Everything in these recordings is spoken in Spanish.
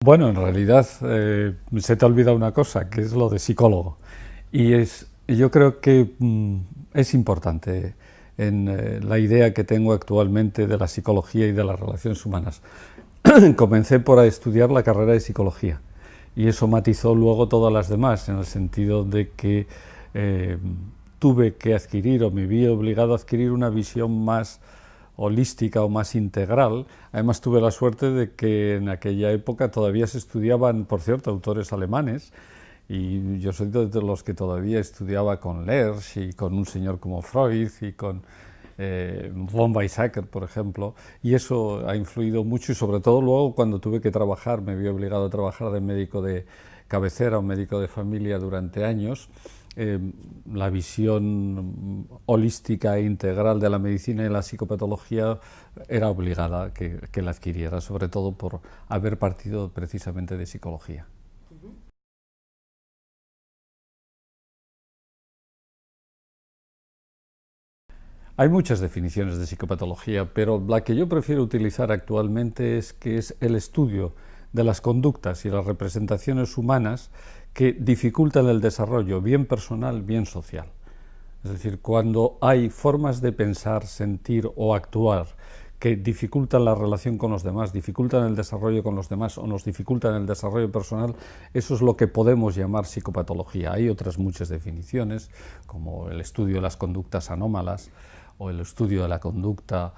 Bueno, en realidad se te ha olvidado una cosa, que es lo de psicólogo. Yo creo que es importante en la idea que tengo actualmente de la psicología y de las relaciones humanas. Comencé por estudiar la carrera de psicología y eso matizó luego todas las demás, en el sentido de que tuve que adquirir o me vi obligado a adquirir una visión más holística o más integral. Además tuve la suerte de que en aquella época todavía se estudiaban, por cierto, autores alemanes, y yo soy de los que todavía estudiaba con Lerch y con un señor como Freud y con von Weizsäcker, por ejemplo, y eso ha influido mucho, y sobre todo luego cuando tuve que trabajar, me vi obligado a trabajar de médico de cabecera o médico de familia durante años. La visión holística e integral de la medicina y la psicopatología era obligada que la adquiriera, sobre todo por haber partido precisamente de psicología. Hay muchas definiciones de psicopatología, pero la que yo prefiero utilizar actualmente es que es el estudio de las conductas y las representaciones humanas que dificultan el desarrollo, bien personal, bien social. Es decir, cuando hay formas de pensar, sentir o actuar que dificultan la relación con los demás, dificultan el desarrollo con los demás o nos dificultan el desarrollo personal, eso es lo que podemos llamar psicopatología. Hay otras muchas definiciones, como el estudio de las conductas anómalas o el estudio de la conducta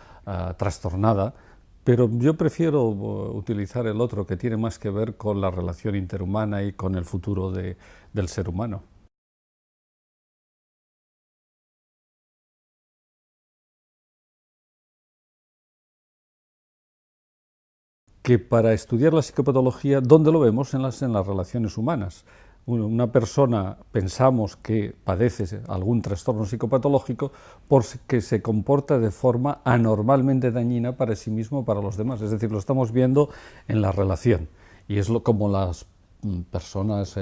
trastornada, pero yo prefiero utilizar el otro, que tiene más que ver con la relación interhumana y con el futuro del ser humano. Que para estudiar la psicopatología, ¿dónde lo vemos? En las relaciones humanas. Una persona pensamos que padece algún trastorno psicopatológico porque se comporta de forma anormalmente dañina para sí mismo o para los demás. Es decir, lo estamos viendo en la relación. Y es como las personas,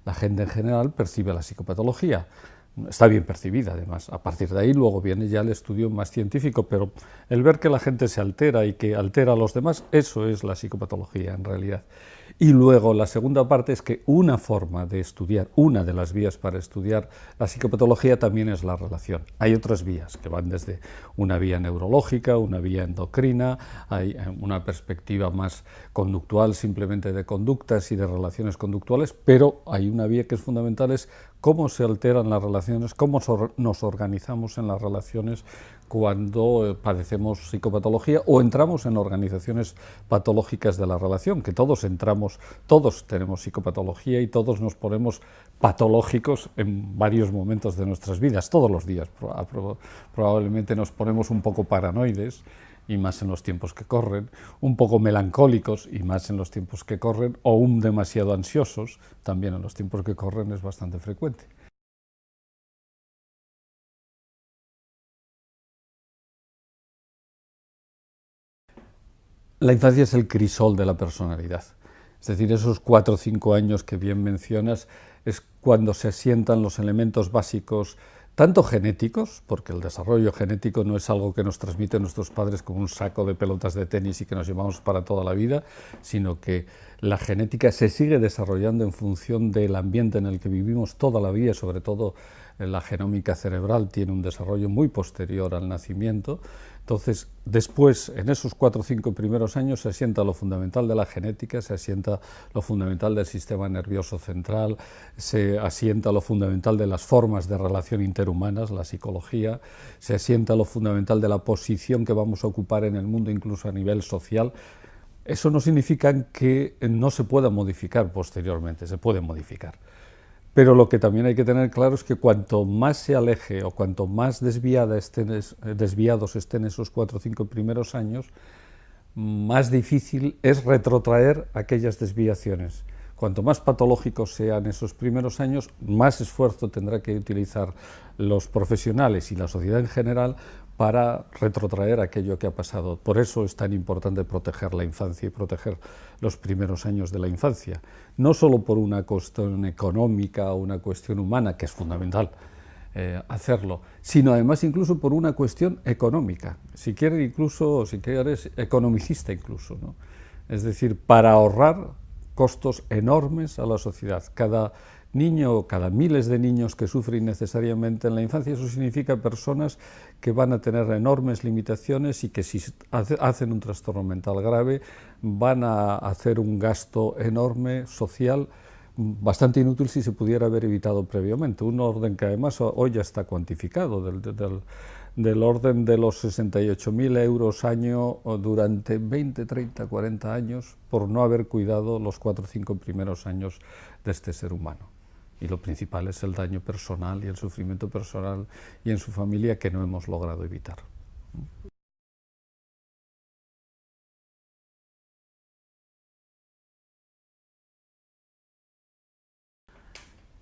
la gente en general, percibe la psicopatología. Está bien percibida, además. A partir de ahí luego viene ya el estudio más científico, pero el ver que la gente se altera y que altera a los demás, eso es la psicopatología en realidad. Y luego la segunda parte es que una forma de estudiar, una de las vías para estudiar la psicopatología también es la relación. Hay otras vías que van desde una vía neurológica, una vía endocrina, hay una perspectiva más conductual, simplemente de conductas y de relaciones conductuales, pero hay una vía que es fundamental, es cómo se alteran las relaciones, cómo nos organizamos en las relaciones cuando padecemos psicopatología o entramos en organizaciones patológicas de la relación, que todos entramos, todos tenemos psicopatología y todos nos ponemos patológicos en varios momentos de nuestras vidas, todos los días. Probablemente nos ponemos un poco paranoides, y más en los tiempos que corren, un poco melancólicos y más en los tiempos que corren, o demasiado ansiosos, también en los tiempos que corren es bastante frecuente. La infancia es el crisol de la personalidad. Es decir, esos 4 o 5 años que bien mencionas es cuando se asientan los elementos básicos, tanto genéticos, porque el desarrollo genético no es algo que nos transmiten nuestros padres como un saco de pelotas de tenis y que nos llevamos para toda la vida, sino que la genética se sigue desarrollando en función del ambiente en el que vivimos toda la vida, sobre todo la genómica cerebral tiene un desarrollo muy posterior al nacimiento. Entonces, después, en esos 4 o 5 primeros años, se asienta lo fundamental de la genética, se asienta lo fundamental del sistema nervioso central, se asienta lo fundamental de las formas de relación interhumanas, la psicología, se asienta lo fundamental de la posición que vamos a ocupar en el mundo, incluso a nivel social. Eso no significa que no se pueda modificar posteriormente, se puede modificar. Pero lo que también hay que tener claro es que cuanto más se aleje o cuanto más desviados estén esos 4 o 5 primeros años, más difícil es retrotraer aquellas desviaciones. Cuanto más patológicos sean esos primeros años, más esfuerzo tendrá que utilizar los profesionales y la sociedad en general para retrotraer aquello que ha pasado. Por eso es tan importante proteger la infancia y proteger los primeros años de la infancia. No solo por una cuestión económica o una cuestión humana, que es fundamental hacerlo, sino además incluso por una cuestión económica. Si quieres, incluso, si quieres, economicista incluso, ¿no? Es decir, para ahorrar costos enormes a la sociedad. Cada niño, cada miles de niños que sufren innecesariamente en la infancia, eso significa personas que van a tener enormes limitaciones y que si hacen un trastorno mental grave van a hacer un gasto enorme social bastante inútil si se pudiera haber evitado previamente. Un orden que además hoy ya está cuantificado, del orden de los 68.000 euros año durante 20, 30, 40 años por no haber cuidado los 4 o 5 primeros años de este ser humano. Y lo principal es el daño personal y el sufrimiento personal y en su familia que no hemos logrado evitar.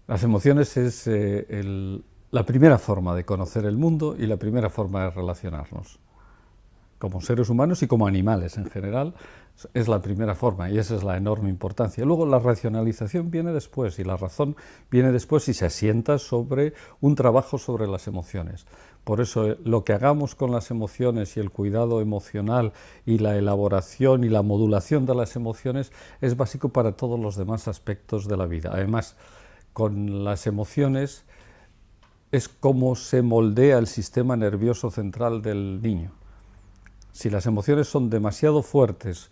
Las emociones es la primera forma de conocer el mundo y la primera forma de relacionarnos. Como seres humanos y como animales en general, es la primera forma y esa es la enorme importancia. Luego la racionalización viene después y la razón viene después y se asienta sobre un trabajo sobre las emociones. Por eso lo que hagamos con las emociones y el cuidado emocional y la elaboración y la modulación de las emociones es básico para todos los demás aspectos de la vida. Además, con las emociones es como se moldea el sistema nervioso central del niño. Si las emociones son demasiado fuertes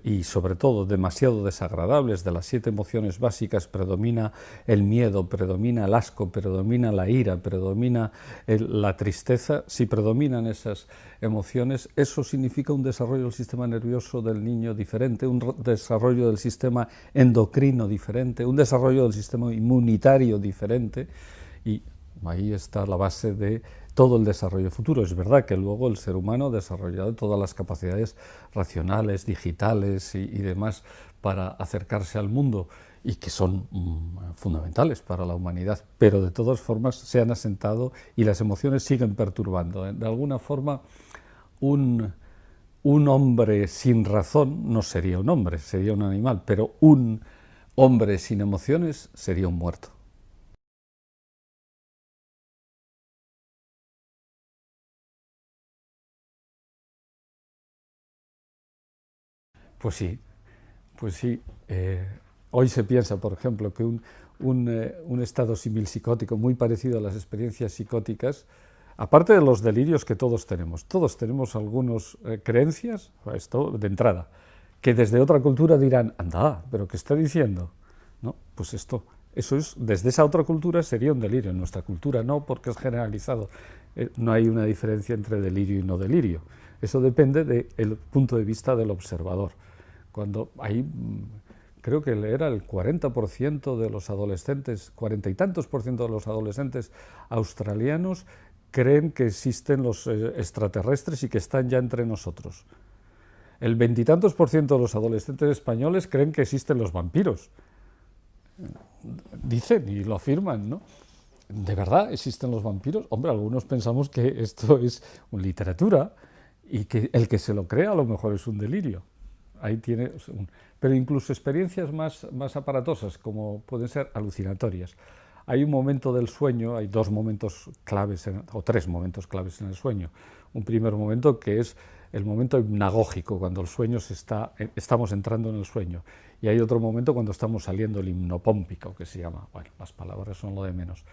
y sobre todo demasiado desagradables, de las 7 emociones básicas predomina el miedo, predomina el asco, predomina la ira, predomina la tristeza, si predominan esas emociones, eso significa un desarrollo del sistema nervioso del niño diferente, un desarrollo del sistema endocrino diferente, un desarrollo del sistema inmunitario diferente, y ahí está la base de todo el desarrollo futuro. Es verdad que luego el ser humano ha desarrollado todas las capacidades racionales, digitales y demás para acercarse al mundo y que son fundamentales para la humanidad, pero de todas formas se han asentado y las emociones siguen perturbando. De alguna forma, un hombre sin razón no sería un hombre, sería un animal, pero un hombre sin emociones sería un muerto. Pues sí, pues sí. Hoy se piensa, por ejemplo, que un estado similpsicótico muy parecido a las experiencias psicóticas, aparte de los delirios que todos tenemos algunas creencias, esto de entrada, que desde otra cultura dirán, anda, pero ¿qué está diciendo? ¿No? Pues eso es, desde esa otra cultura sería un delirio, en nuestra cultura no, porque es generalizado. No hay una diferencia entre delirio y no delirio. Eso depende del punto de vista del observador. Cuando hay, creo que era el 40% de los adolescentes, 40 y tantos por ciento de los adolescentes australianos creen que existen los extraterrestres y que están ya entre nosotros. El 20 y tantos por ciento de los adolescentes españoles creen que existen los vampiros. Dicen y lo afirman, ¿no? ¿De verdad existen los vampiros? Hombre, algunos pensamos que esto es una literatura y que el que se lo crea a lo mejor es un delirio. Ahí tiene pero incluso experiencias más aparatosas, como pueden ser alucinatorias. Hay un momento del sueño, hay 2 momentos claves, o 3 momentos claves en el sueño. Un primer momento que es el momento hipnagógico, cuando el sueño estamos entrando en el sueño. Y hay otro momento cuando estamos saliendo, el hipnopómpico, que se llama. Bueno, las palabras son lo de menos.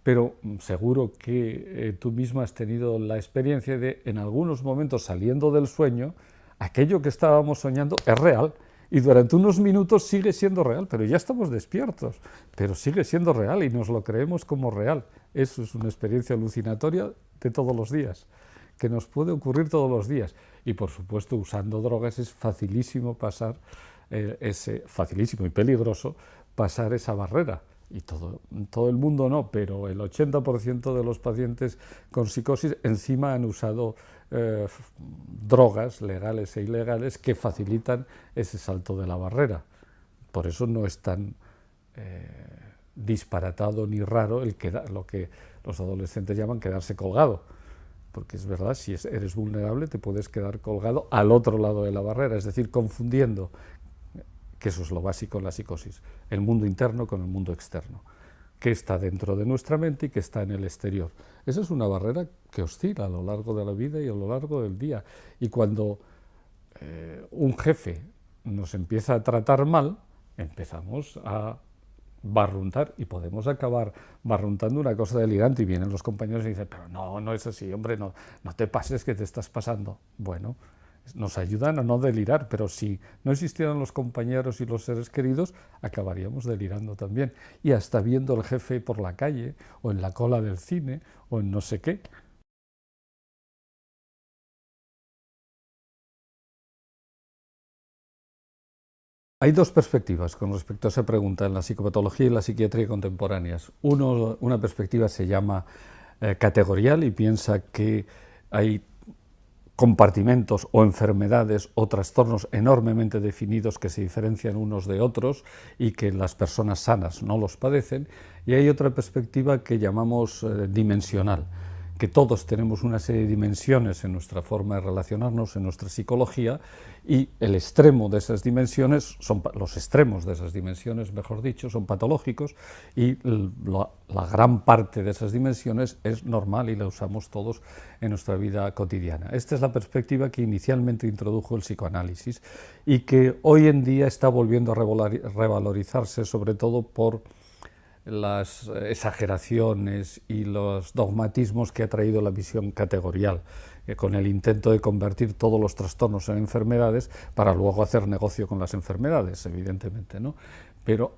Pero seguro que tú misma has tenido la experiencia de, en algunos momentos saliendo del sueño, aquello que estábamos soñando es real y durante unos minutos sigue siendo real, pero ya estamos despiertos, pero sigue siendo real y nos lo creemos como real. Eso es una experiencia alucinatoria de todos los días, que nos puede ocurrir todos los días. Y por supuesto, usando drogas es facilísimo pasar facilísimo y peligroso pasar esa barrera. Y todo el mundo no, pero el 80% de los pacientes con psicosis encima han usado drogas legales e ilegales que facilitan ese salto de la barrera. Por eso no es tan disparatado ni raro lo que los adolescentes llaman quedarse colgado. Porque es verdad, si eres vulnerable te puedes quedar colgado al otro lado de la barrera, es decir, confundiendo, que eso es lo básico en la psicosis, el mundo interno con el mundo externo, que está dentro de nuestra mente y que está en el exterior. Esa es una barrera que oscila a lo largo de la vida y a lo largo del día. Y cuando un jefe nos empieza a tratar mal, empezamos a barruntar y podemos acabar barruntando una cosa delirante, y vienen los compañeros y dicen, pero no, no es así, hombre, no, no te pases que te estás pasando. Bueno, nos ayudan a no delirar, pero si no existieran los compañeros y los seres queridos, acabaríamos delirando también, y hasta viendo al jefe por la calle, o en la cola del cine, o en no sé qué. Hay dos perspectivas con respecto a esa pregunta en la psicopatología y la psiquiatría contemporáneas. Una perspectiva se llama categorial y piensa que hay compartimentos o enfermedades o trastornos enormemente definidos que se diferencian unos de otros y que las personas sanas no los padecen. Y hay otra perspectiva que llamamos dimensional, que todos tenemos una serie de dimensiones en nuestra forma de relacionarnos, en nuestra psicología, y el extremo de esas dimensiones, los extremos de esas dimensiones, mejor dicho, son patológicos, y la gran parte de esas dimensiones es normal y la usamos todos en nuestra vida cotidiana. Esta es la perspectiva que inicialmente introdujo el psicoanálisis y que hoy en día está volviendo a revalorizarse, sobre todo por las exageraciones y los dogmatismos que ha traído la visión categorial, con el intento de convertir todos los trastornos en enfermedades para luego hacer negocio con las enfermedades, evidentemente, ¿no? Pero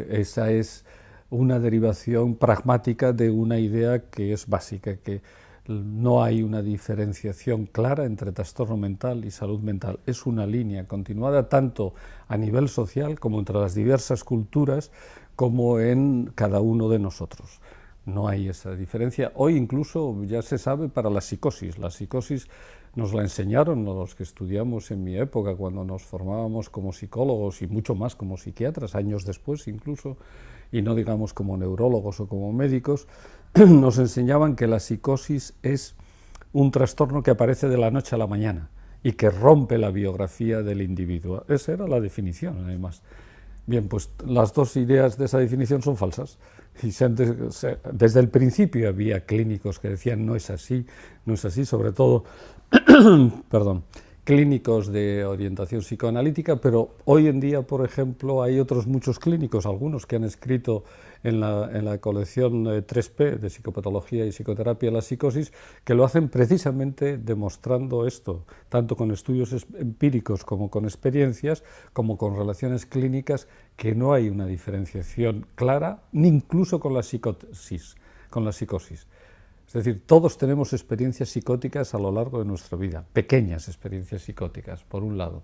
esa es una derivación pragmática de una idea que es básica, que no hay una diferenciación clara entre trastorno mental y salud mental. Es una línea continuada tanto a nivel social como entre las diversas culturas, como en cada uno de nosotros. No hay esa diferencia. Hoy incluso ya se sabe para la psicosis. La psicosis nos la enseñaron los que estudiamos en mi época, cuando nos formábamos como psicólogos y mucho más como psiquiatras, años después incluso, y no digamos como neurólogos o como médicos, nos enseñaban que la psicosis es un trastorno que aparece de la noche a la mañana y que rompe la biografía del individuo. Esa era la definición, además. Bien, pues las dos ideas de esa definición son falsas. Y desde el principio había clínicos que decían no es así, sobre todo perdón, clínicos de orientación psicoanalítica, pero hoy en día, por ejemplo, hay otros muchos clínicos, algunos que han escrito en la colección 3P de psicopatología y psicoterapia de la psicosis, que lo hacen precisamente demostrando esto, tanto con estudios empíricos como con experiencias, como con relaciones clínicas, que no hay una diferenciación clara, ni incluso con la psicosis. Es decir, todos tenemos experiencias psicóticas a lo largo de nuestra vida, pequeñas experiencias psicóticas, por un lado.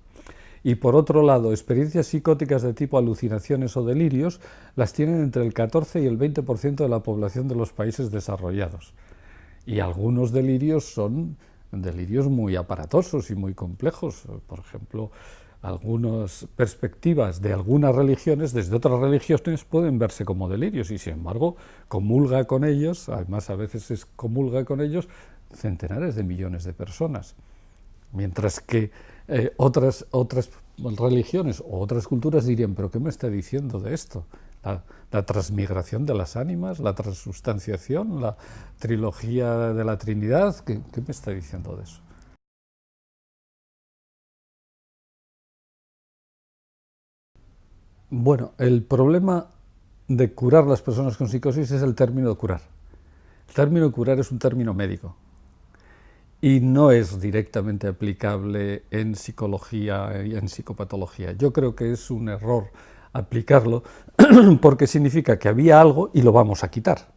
Y por otro lado, experiencias psicóticas de tipo alucinaciones o delirios las tienen entre el 14 y el 20% de la población de los países desarrollados. Y algunos delirios son delirios muy aparatosos y muy complejos. Por ejemplo, algunas perspectivas de algunas religiones, desde otras religiones, pueden verse como delirios, y sin embargo comulga con ellos, además a veces comulga con ellos centenares de millones de personas, mientras que otras religiones o otras culturas dirían, pero ¿qué me está diciendo de esto? La transmigración de las ánimas, la transubstanciación, la trilogía de la Trinidad, ¿qué me está diciendo de eso? Bueno, el problema de curar las personas con psicosis es el término de curar. El término de curar es un término médico y no es directamente aplicable en psicología y en psicopatología. Yo creo que es un error aplicarlo porque significa que había algo y lo vamos a quitar.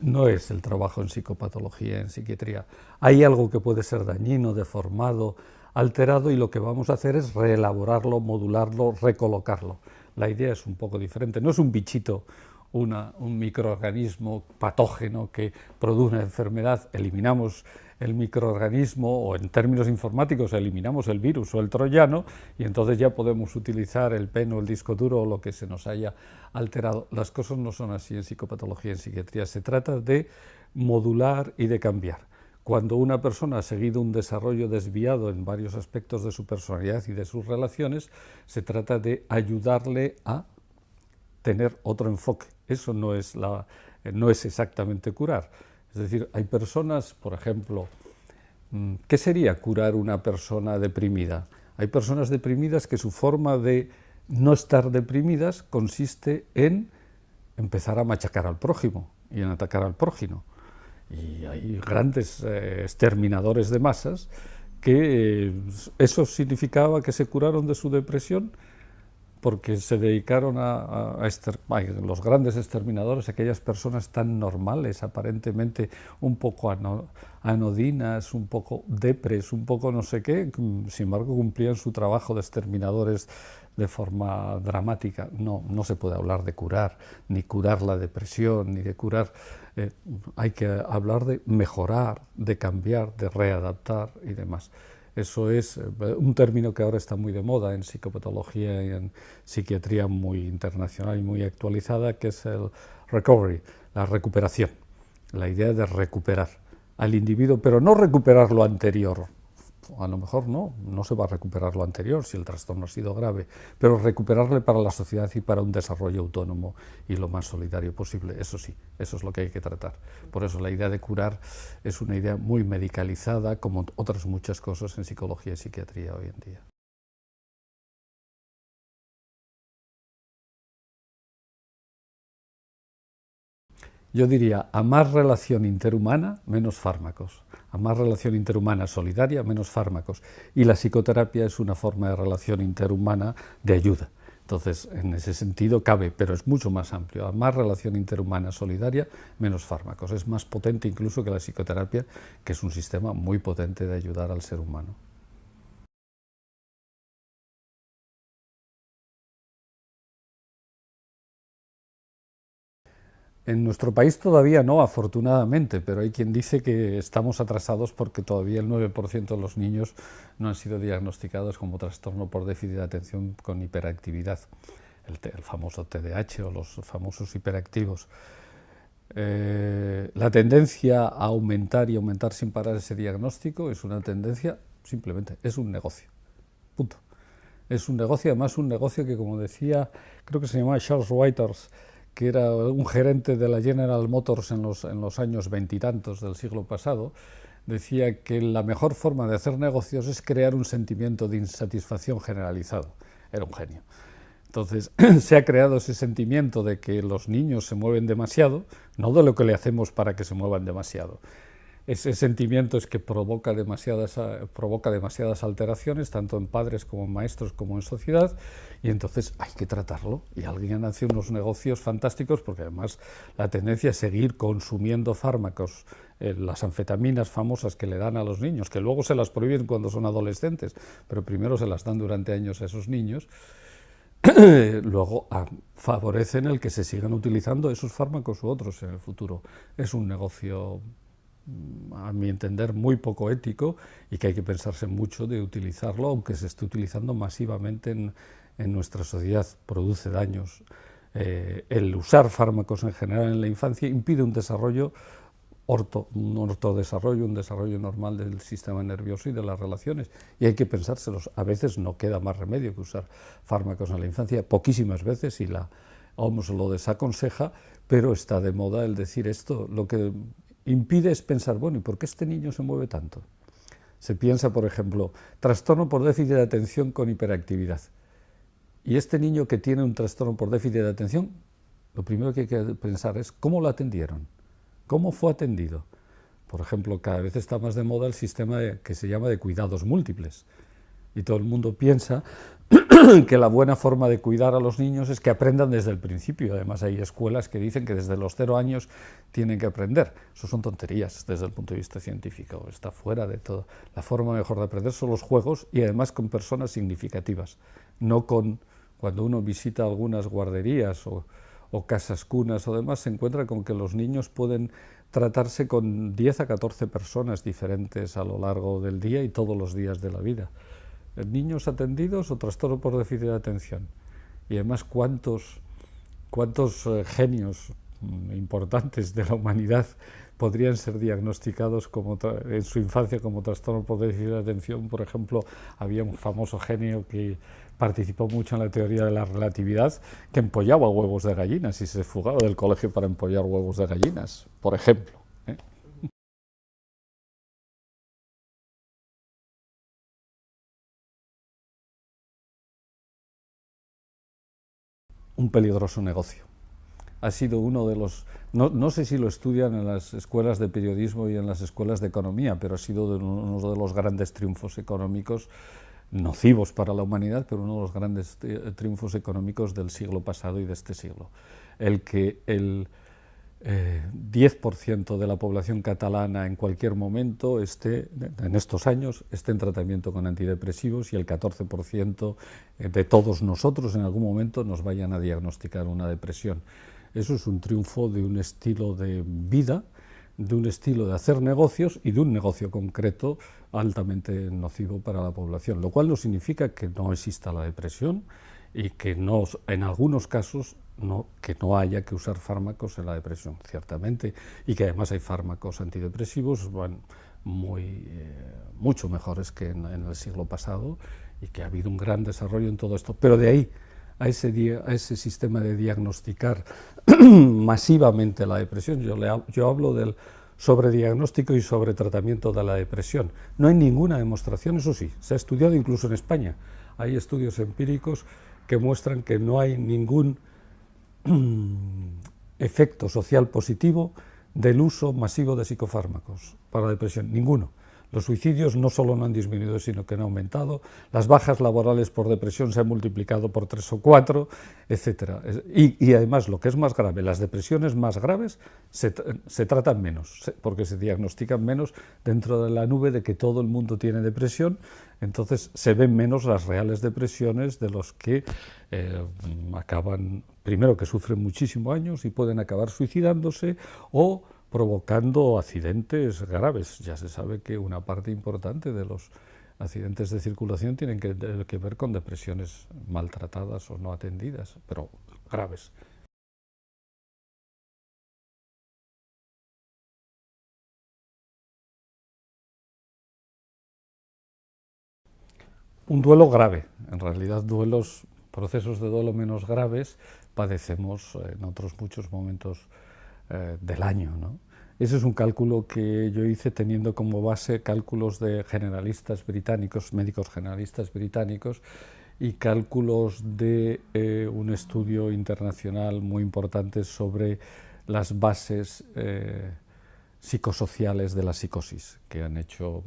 No es el trabajo en psicopatología, en psiquiatría. Hay algo que puede ser dañino, deformado, alterado, y lo que vamos a hacer es reelaborarlo, modularlo, recolocarlo. La idea es un poco diferente. No es un bichito, un microorganismo patógeno que produce una enfermedad. Eliminamos el microorganismo, o en términos informáticos eliminamos el virus o el troyano, y entonces ya podemos utilizar el pen o el disco duro o lo que se nos haya alterado. Las cosas no son así en psicopatología, en psiquiatría. Se trata de modular y de cambiar. Cuando una persona ha seguido un desarrollo desviado en varios aspectos de su personalidad y de sus relaciones, se trata de ayudarle a tener otro enfoque. Eso no es exactamente curar. Es decir, hay personas, por ejemplo, ¿qué sería curar una persona deprimida? Hay personas deprimidas que su forma de No estar deprimidas consiste en empezar a machacar al prójimo y en atacar al prójimo. Y hay grandes exterminadores de masas que eso significaba que se curaron de su depresión porque se dedicaron a los grandes exterminadores, aquellas personas tan normales, aparentemente un poco anodinas, un poco depres, un poco no sé qué, sin embargo cumplían su trabajo de exterminadores de forma dramática. No, no se puede hablar de curar, ni curar la depresión, ni de curar. Hay que hablar de mejorar, de cambiar, de readaptar y demás. Eso es un término que ahora está muy de moda en psicopatología y en psiquiatría muy internacional y muy actualizada, que es el recovery, la recuperación, la idea de recuperar al individuo, pero no recuperar lo anterior. A lo mejor no se va a recuperar lo anterior si el trastorno ha sido grave, pero recuperarle para la sociedad y para un desarrollo autónomo y lo más solidario posible. Eso sí, eso es lo que hay que tratar. Por eso la idea de curar es una idea muy medicalizada, como otras muchas cosas en psicología y psiquiatría hoy en día. Yo diría, a más relación interhumana, menos fármacos. A más relación interhumana solidaria, menos fármacos. Y la psicoterapia es una forma de relación interhumana de ayuda. Entonces, en ese sentido cabe, pero es mucho más amplio. A más relación interhumana solidaria, menos fármacos. Es más potente incluso que la psicoterapia, que es un sistema muy potente de ayudar al ser humano. En nuestro país todavía no, afortunadamente, pero hay quien dice que estamos atrasados porque todavía el 9% de los niños no han sido diagnosticados como trastorno por déficit de atención con hiperactividad, el famoso TDAH o los famosos hiperactivos. La tendencia a aumentar y aumentar sin parar ese diagnóstico es una tendencia, simplemente, es un negocio, punto. Es un negocio, además un negocio que, como decía, creo que se llamaba Charles Whitehurst, que era un gerente de la General Motors en los años veintitantos del siglo pasado, decía que la mejor forma de hacer negocios es crear un sentimiento de insatisfacción generalizado. Era un genio. Entonces se ha creado ese sentimiento de que los niños se mueven demasiado, no de lo que le hacemos para que se muevan demasiado. Ese sentimiento es que provoca demasiadas alteraciones, tanto en padres como en maestros como en sociedad, y entonces hay que tratarlo. Y alguien hace unos negocios fantásticos, porque además la tendencia es seguir consumiendo fármacos, las anfetaminas famosas que le dan a los niños, que luego se las prohíben cuando son adolescentes, pero primero se las dan durante años a esos niños, luego favorecen el que se sigan utilizando esos fármacos u otros en el futuro. Es un negocio, a mi entender, muy poco ético y que hay que pensarse mucho de utilizarlo, aunque se esté utilizando masivamente en nuestra sociedad. Produce daños. El usar fármacos en general en la infancia impide un desarrollo un ortodesarrollo, un desarrollo normal del sistema nervioso y de las relaciones. Y hay que pensárselos. A veces no queda más remedio que usar fármacos en la infancia, poquísimas veces, y la OMS lo desaconseja, pero está de moda el decir esto. Lo que impide es pensar, bueno, ¿y por qué este niño se mueve tanto? Se piensa, por ejemplo, trastorno por déficit de atención con hiperactividad. Y este niño que tiene un trastorno por déficit de atención, lo primero que hay que pensar es cómo lo atendieron, cómo fue atendido. Por ejemplo, cada vez está más de moda el sistema que se llama de cuidados múltiples. Y todo el mundo piensa que la buena forma de cuidar a los niños es que aprendan desde el principio. Además, hay escuelas que dicen que desde los 0 años tienen que aprender. Eso son tonterías desde el punto de vista científico. Está fuera de todo. La forma mejor de aprender son los juegos y además con personas significativas. No con cuando uno visita algunas guarderías o casas cunas o demás, se encuentra con que los niños pueden tratarse con 10 a 14 personas diferentes a lo largo del día y todos los días de la vida. Niños atendidos o trastorno por déficit de atención. Y además, ¿cuántos genios importantes de la humanidad podrían ser diagnosticados en su infancia como trastorno por déficit de atención? Por ejemplo, había un famoso genio que participó mucho en la teoría de la relatividad, que empollaba huevos de gallinas y se fugaba del colegio para empollar huevos de gallinas, por ejemplo. un peligroso negocio. Ha sido uno de los, no sé si lo estudian en las escuelas de periodismo y en las escuelas de economía, pero ha sido uno de los grandes triunfos económicos, nocivos para la humanidad, pero uno de los grandes triunfos económicos del siglo pasado y de este siglo. El que el 10% de la población catalana en cualquier momento esté, en estos años, esté en tratamiento con antidepresivos y el 14% de todos nosotros en algún momento nos vayan a diagnosticar una depresión. Eso es un triunfo de un estilo de vida, de un estilo de hacer negocios y de un negocio concreto altamente nocivo para la población, lo cual no significa que no exista la depresión y que no, en algunos casos que no haya que usar fármacos en la depresión, ciertamente, y que además hay fármacos antidepresivos mucho mejores que en el siglo pasado y que ha habido un gran desarrollo en todo esto. Pero de ahí a ese sistema de diagnosticar masivamente la depresión, yo hablo del sobrediagnóstico y sobretratamiento de la depresión. No hay ninguna demostración, eso sí, se ha estudiado incluso en España. Hay estudios empíricos que muestran que no hay ningún efecto social positivo del uso masivo de psicofármacos para la depresión, ninguno. Los suicidios no solo no han disminuido, sino que han aumentado, las bajas laborales por depresión se han multiplicado por 3 o 4, etc. Y además, lo que es más grave, las depresiones más graves se tratan menos, porque se diagnostican menos dentro de la nube de que todo el mundo tiene depresión, entonces se ven menos las reales depresiones de los que acaban, primero que sufren muchísimos años y pueden acabar suicidándose o provocando accidentes graves. Ya se sabe que una parte importante de los accidentes de circulación tienen que ver con depresiones maltratadas o no atendidas, pero graves. Un duelo grave, en realidad procesos de duelo menos graves padecemos en otros muchos momentos del año, ¿no? Ese es un cálculo que yo hice teniendo como base cálculos de generalistas británicos, médicos generalistas británicos, y cálculos de un estudio internacional muy importante sobre las bases psicosociales de la psicosis, que han hecho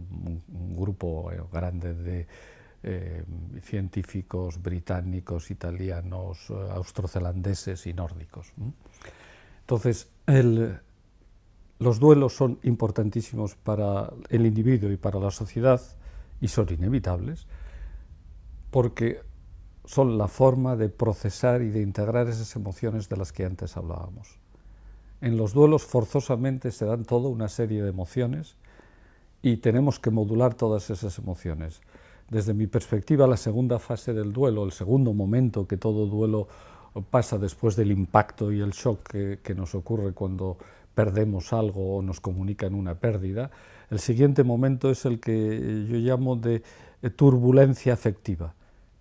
un grupo grande de científicos británicos, italianos, austrozelandeses y nórdicos. Entonces, los duelos son importantísimos para el individuo y para la sociedad y son inevitables porque son la forma de procesar y de integrar esas emociones de las que antes hablábamos. En los duelos forzosamente se dan toda una serie de emociones y tenemos que modular todas esas emociones. Desde mi perspectiva, la segunda fase del duelo, el segundo momento que todo duelo pasa después del impacto y el shock que nos ocurre cuando perdemos algo o nos comunican una pérdida, el siguiente momento es el que yo llamo de turbulencia afectiva.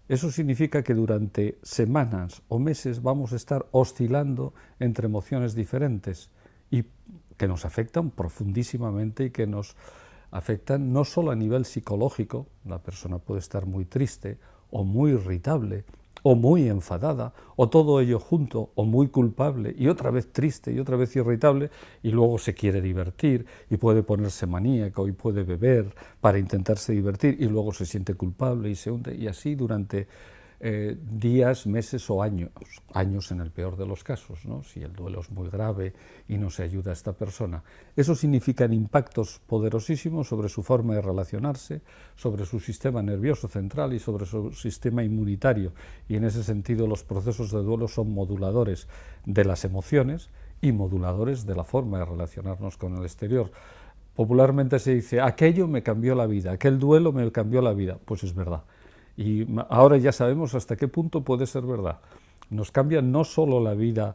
Eso significa que durante semanas o meses vamos a estar oscilando entre emociones diferentes y que nos afectan profundísimamente y que nos afectan no solo a nivel psicológico, la persona puede estar muy triste o muy irritable o muy enfadada, o todo ello junto, o muy culpable, y otra vez triste, y otra vez irritable, y luego se quiere divertir, y puede ponerse maníaco, y puede beber para intentarse divertir, y luego se siente culpable y se hunde, y así durante días, meses o años, años en el peor de los casos, ¿no? Si el duelo es muy grave y no se ayuda a esta persona. Eso significa impactos poderosísimos sobre su forma de relacionarse, sobre su sistema nervioso central y sobre su sistema inmunitario, y en ese sentido los procesos de duelo son moduladores de las emociones y moduladores de la forma de relacionarnos con el exterior. Popularmente se dice, aquello me cambió la vida, aquel duelo me cambió la vida. Pues es verdad. Y ahora ya sabemos hasta qué punto puede ser verdad. Nos cambia no solo la vida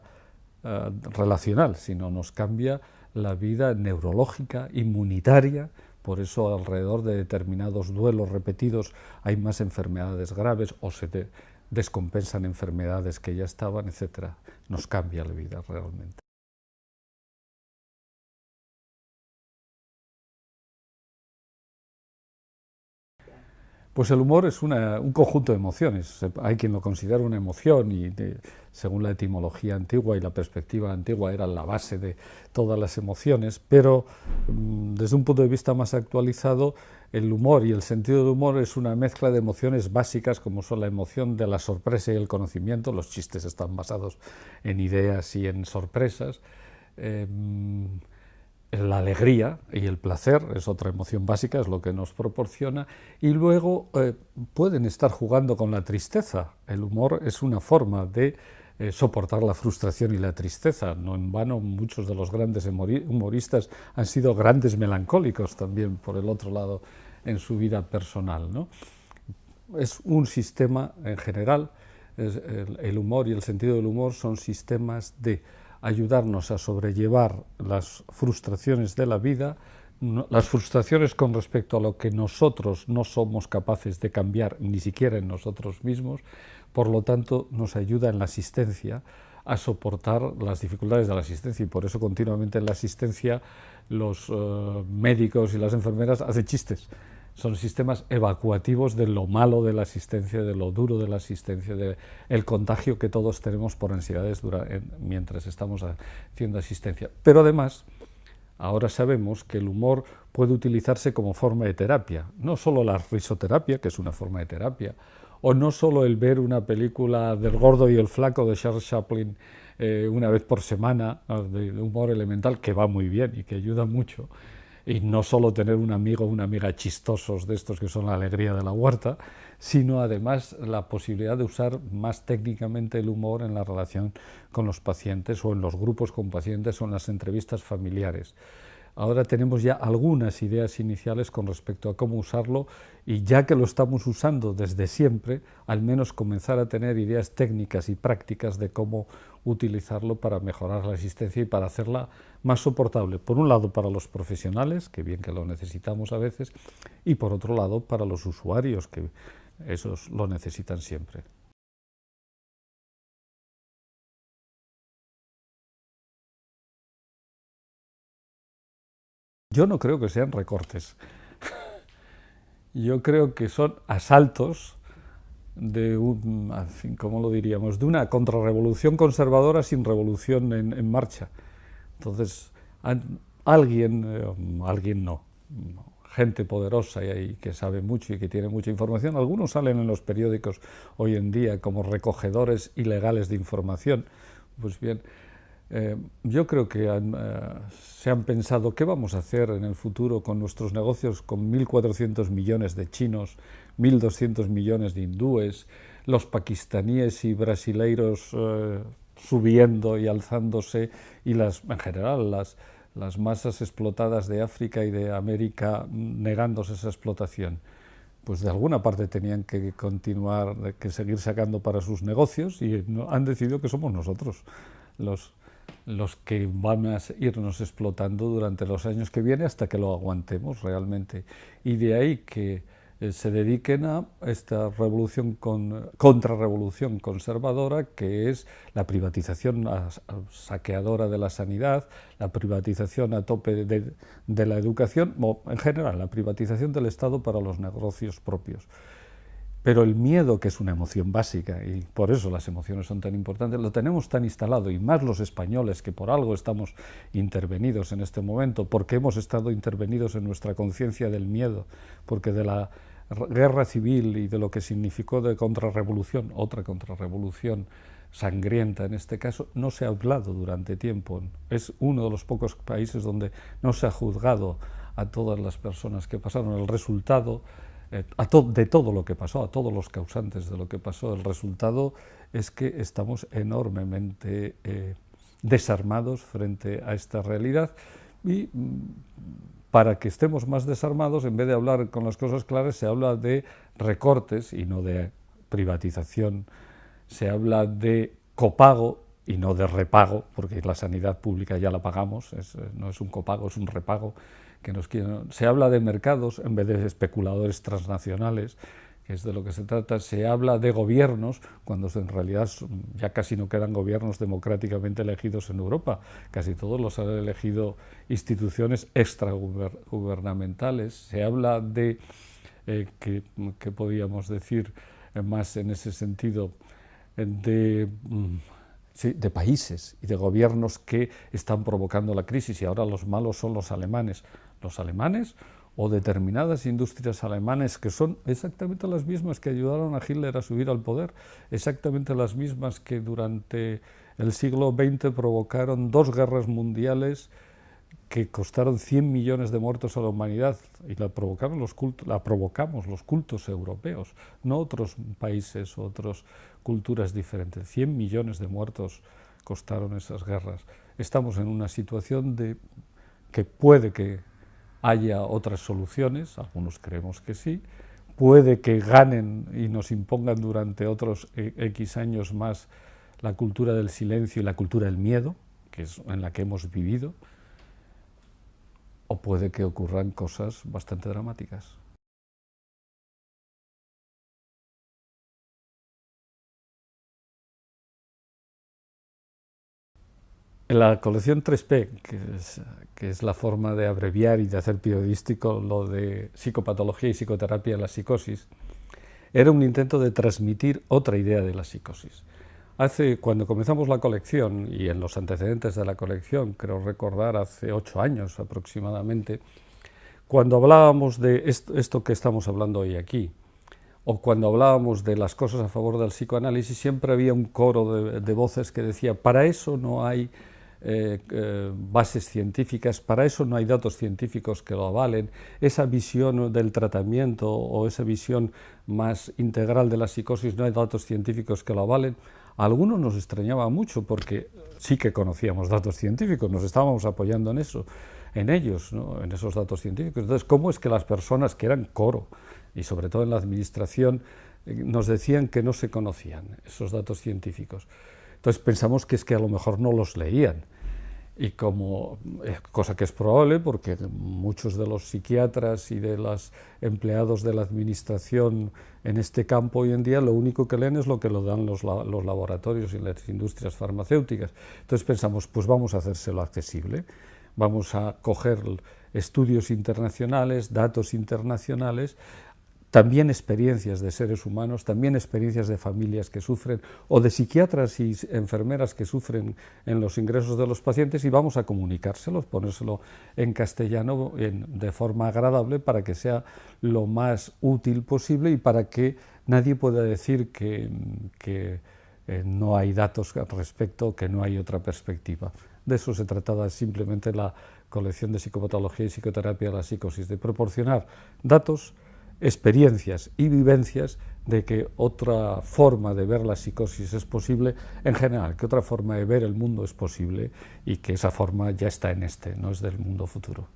relacional, sino nos cambia la vida neurológica, inmunitaria. Por eso alrededor de determinados duelos repetidos hay más enfermedades graves o se descompensan enfermedades que ya estaban, etc. Nos cambia la vida realmente. Pues el humor es un conjunto de emociones. Hay quien lo considera una emoción y según la etimología antigua y la perspectiva antigua era la base de todas las emociones, pero desde un punto de vista más actualizado, el humor y el sentido del humor es una mezcla de emociones básicas como son la emoción de la sorpresa y el conocimiento. Los chistes están basados en ideas y en sorpresas. La alegría y el placer es otra emoción básica, es lo que nos proporciona, y luego pueden estar jugando con la tristeza. El humor es una forma de soportar la frustración y la tristeza. No en vano muchos de los grandes humoristas han sido grandes melancólicos también, por el otro lado, en su vida personal, ¿no? Es un sistema en general, el humor y el sentido del humor son sistemas de ayudarnos a sobrellevar las frustraciones de la vida, las frustraciones con respecto a lo que nosotros no somos capaces de cambiar, ni siquiera en nosotros mismos. Por lo tanto, nos ayuda en la asistencia a soportar las dificultades de la asistencia, y por eso continuamente en la asistencia los médicos y las enfermeras hacen chistes. Son sistemas evacuativos de lo malo de la asistencia, de lo duro de la asistencia, del contagio que todos tenemos por ansiedades mientras estamos haciendo asistencia. Pero además, ahora sabemos que el humor puede utilizarse como forma de terapia. No solo la risoterapia, que es una forma de terapia, o no solo el ver una película del Gordo y el Flaco de Charles Chaplin una vez por semana, de humor elemental, que va muy bien y que ayuda mucho, y no solo tener un amigo o una amiga chistosos de estos que son la alegría de la huerta, sino además la posibilidad de usar más técnicamente el humor en la relación con los pacientes o en los grupos con pacientes o en las entrevistas familiares. Ahora tenemos ya algunas ideas iniciales con respecto a cómo usarlo, y ya que lo estamos usando desde siempre, al menos comenzar a tener ideas técnicas y prácticas de cómo utilizarlo para mejorar la asistencia y para hacerla más soportable, por un lado para los profesionales, que bien que lo necesitamos a veces, y por otro lado para los usuarios, que esos lo necesitan siempre. Yo no creo que sean recortes. Yo creo que son asaltos de en fin, ¿cómo lo diríamos?, de una contrarrevolución conservadora sin revolución en marcha. Entonces, alguien no, gente poderosa y que sabe mucho y que tiene mucha información, algunos salen en los periódicos hoy en día como recogedores ilegales de información. Pues bien, yo creo que se han pensado qué vamos a hacer en el futuro con nuestros negocios con 1.400 millones de chinos, 1.200 millones de hindúes, los pakistaníes y brasileiros subiendo y alzándose, y en general las masas explotadas de África y de América negándose esa explotación. Pues de alguna parte tenían que continuar, que seguir sacando para sus negocios, y han decidido que somos nosotros los que van a irnos explotando durante los años que vienen hasta que lo aguantemos realmente. Y de ahí que se dediquen a esta contrarrevolución conservadora, que es la privatización saqueadora de la sanidad, la privatización a tope de la educación, o en general la privatización del Estado para los negocios propios. Pero el miedo, que es una emoción básica, y por eso las emociones son tan importantes, lo tenemos tan instalado, y más los españoles, que por algo estamos intervenidos en este momento, porque hemos estado intervenidos en nuestra conciencia del miedo, porque de la guerra civil y de lo que significó de contrarrevolución, otra contrarrevolución sangrienta en este caso, no se ha hablado durante tiempo. Es uno de los pocos países donde no se ha juzgado a todas las personas que pasaron. El resultado de todo lo que pasó, a todos los causantes de lo que pasó, el resultado es que estamos enormemente desarmados frente a esta realidad, y para que estemos más desarmados, en vez de hablar con las cosas claras, se habla de recortes y no de privatización, se habla de copago y no de repago, porque la sanidad pública ya la pagamos, no es un copago, es un repago. Se habla de mercados en vez de especuladores transnacionales, que es de lo que se trata. Se habla de gobiernos, cuando en realidad ya casi no quedan gobiernos democráticamente elegidos en Europa. Casi todos los han elegido instituciones extragubernamentales. Se habla de que podíamos decir más en ese sentido de, sí, de países y de gobiernos que están provocando la crisis, y ahora los malos son los alemanes o determinadas industrias alemanes que son exactamente las mismas que ayudaron a Hitler a subir al poder, exactamente las mismas que durante el siglo XX provocaron 2 guerras mundiales que costaron 100 millones de muertos a la humanidad, y la provocamos los cultos europeos, no otros países, otras culturas diferentes. 100 millones de muertos costaron esas guerras. Estamos en una situación que puede que haya otras soluciones, algunos creemos que sí, puede que ganen y nos impongan durante otros X años más la cultura del silencio y la cultura del miedo, que es en la que hemos vivido, o puede que ocurran cosas bastante dramáticas. En la colección 3P, que es la forma de abreviar y de hacer periodístico lo de psicopatología y psicoterapia en la psicosis, era un intento de transmitir otra idea de la psicosis. Cuando comenzamos la colección, y en los antecedentes de la colección, creo recordar hace 8 años aproximadamente, cuando hablábamos de esto que estamos hablando hoy aquí, o cuando hablábamos de las cosas a favor del psicoanálisis, siempre había un coro de voces que decía: para eso no hay bases científicas, para eso no hay datos científicos que lo avalen, esa visión del tratamiento o esa visión más integral de la psicosis, no hay datos científicos que lo avalen. A algunos nos extrañaba mucho porque sí que conocíamos datos científicos, nos estábamos apoyando en ellos, ¿no? En esos datos científicos. Entonces, ¿cómo es que las personas que eran coro, y sobre todo en la administración, nos decían que no se conocían esos datos científicos? Entonces pensamos que es que a lo mejor no los leían, y cosa que es probable, porque muchos de los psiquiatras y de los empleados de la administración en este campo hoy en día lo único que leen es lo que lo dan los laboratorios y las industrias farmacéuticas. Entonces pensamos, pues vamos a hacérselo accesible, vamos a coger estudios internacionales, datos internacionales, también experiencias de seres humanos, también experiencias de familias que sufren, o de psiquiatras y enfermeras que sufren en los ingresos de los pacientes, y vamos a comunicárselos, ponérselo en castellano de forma agradable para que sea lo más útil posible y para que nadie pueda decir que no hay datos al respecto, que no hay otra perspectiva. De eso se trataba simplemente la colección de psicopatología y psicoterapia de la psicosis, de proporcionar datos, experiencias y vivencias de que otra forma de ver la psicosis es posible en general, que otra forma de ver el mundo es posible, y que esa forma ya está en no es del mundo futuro.